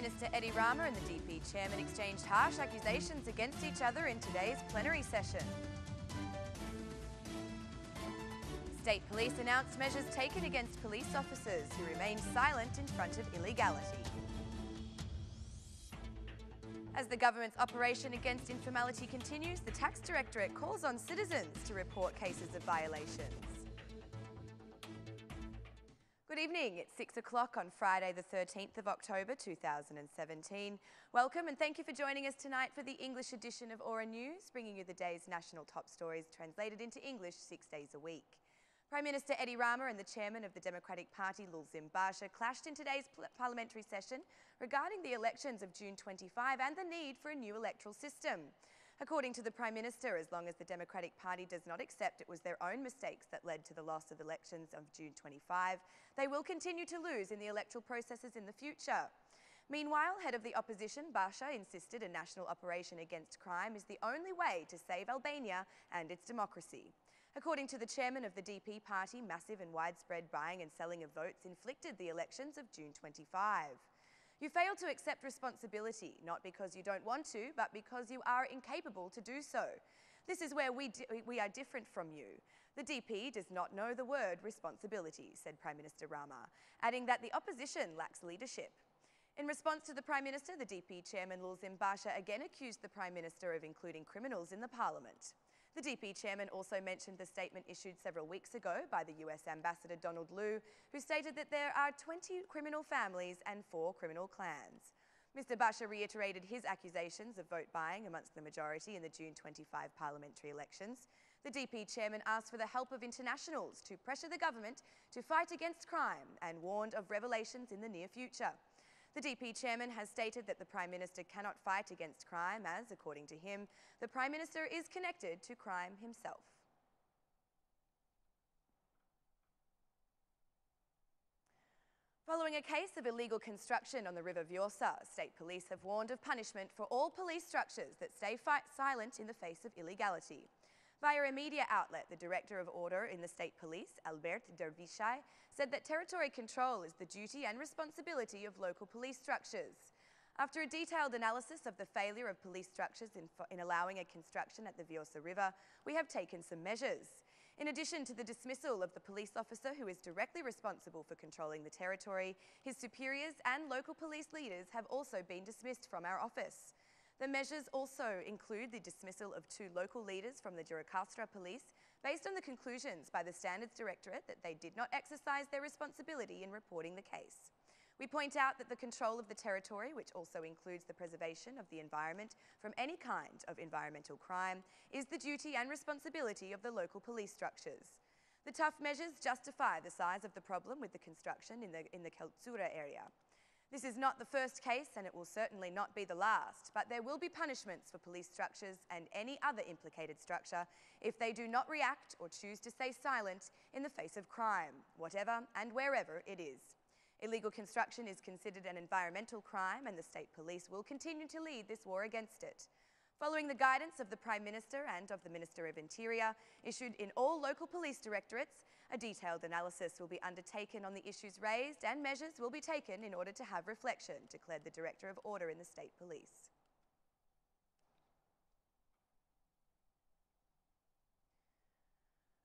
Minister Edi Rama and the DP chairman exchanged harsh accusations against each other in today's plenary session. State police announced measures taken against police officers who remained silent in front of illegality. As the government's operation against informality continues, the Tax Directorate calls on citizens to report cases of violations. Good evening, it's 6 o'clock on Friday the 13th of October 2017. Welcome and thank you for joining us tonight for the English edition of Aura News, bringing you the day's national top stories translated into English 6 days a week. Prime Minister Edi Rama and the chairman of the Democratic Party, Lulzim Basha, clashed in today's parliamentary session regarding the elections of June 25 and the need for a new electoral system. According to the Prime Minister, as long as the Democratic Party does not accept it was their own mistakes that led to the loss of elections of June 25, they will continue to lose in the electoral processes in the future. Meanwhile, head of the opposition, Basha, insisted a national operation against crime is the only way to save Albania and its democracy. According to the chairman of the DP party, massive and widespread buying and selling of votes inflicted the elections of June 25. You fail to accept responsibility, not because you don't want to, but because you are incapable to do so. This is where we are different from you. The DP does not know the word responsibility, said Prime Minister Rama, adding that the opposition lacks leadership. In response to the Prime Minister, the DP chairman Lulzim Basha again accused the Prime Minister of including criminals in the parliament. The DP chairman also mentioned the statement issued several weeks ago by the US Ambassador Donald Lu, who stated that there are 20 criminal families and 4 criminal clans. Mr Basha reiterated his accusations of vote buying amongst the majority in the June 25 parliamentary elections. The DP chairman asked for the help of internationals to pressure the government to fight against crime and warned of revelations in the near future. The DP chairman has stated that the Prime Minister cannot fight against crime as, according to him, the Prime Minister is connected to crime himself. Following a case of illegal construction on the River Vjosa, state police have warned of punishment for all police structures that stay silent in the face of illegality. Via a media outlet, the Director of Order in the State Police, Albert Dervishai, said that territory control is the duty and responsibility of local police structures. After a detailed analysis of the failure of police structures in allowing a construction at the Vjosa River, we have taken some measures. In addition to the dismissal of the police officer who is directly responsible for controlling the territory, his superiors and local police leaders have also been dismissed from our office. The measures also include the dismissal of 2 local leaders from the Jurikastra police based on the conclusions by the Standards Directorate that they did not exercise their responsibility in reporting the case. We point out that the control of the territory, which also includes the preservation of the environment from any kind of environmental crime, is the duty and responsibility of the local police structures. The tough measures justify the size of the problem with the construction in the Keltsura area. This is not the first case and it will certainly not be the last, but there will be punishments for police structures and any other implicated structure if they do not react or choose to stay silent in the face of crime, whatever and wherever it is. Illegal construction is considered an environmental crime and the state police will continue to lead this war against it. Following the guidance of the Prime Minister and of the Minister of Interior, issued in all local police directorates, a detailed analysis will be undertaken on the issues raised and measures will be taken in order to have reflection, declared the Director of Order in the State Police.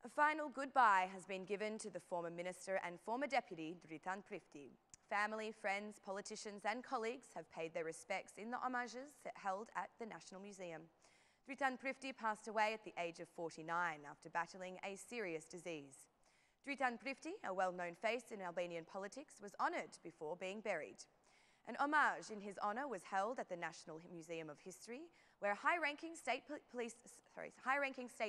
A final goodbye has been given to the former Minister and former Deputy, Dritan Prifti. Family, friends, politicians and colleagues have paid their respects in the homages held at the National Museum. Dritan Prifti passed away at the age of 49 after battling a serious disease. Dritan Prifti, a well-known face in Albanian politics, was honoured before being buried. An homage in his honour was held at the National Museum of History, where high-ranking state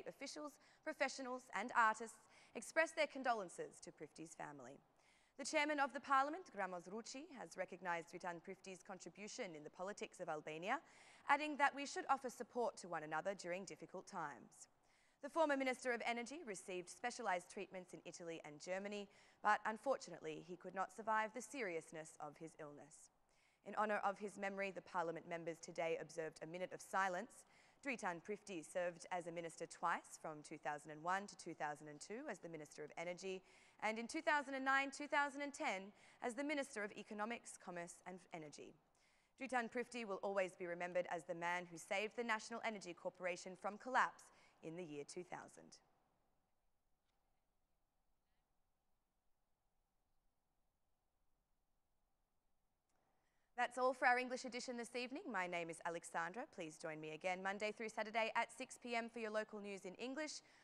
officials, professionals and artists expressed their condolences to Prifti's family. The chairman of the parliament, Gramos Ruci, has recognised Dritan Prifti's contribution in the politics of Albania, adding that we should offer support to one another during difficult times. The former Minister of Energy received specialised treatments in Italy and Germany, but unfortunately he could not survive the seriousness of his illness. In honour of his memory, the parliament members today observed a minute of silence. Dritan Prifti served as a minister twice, from 2001 to 2002 as the Minister of Energy, and in 2009-2010 as the Minister of Economics, Commerce and Energy. Dritan Prifti will always be remembered as the man who saved the National Energy Corporation from collapse in the year 2000. That's all for our English edition this evening. My name is Alexandra. Please join me again Monday through Saturday at 6 p.m. for your local news in English.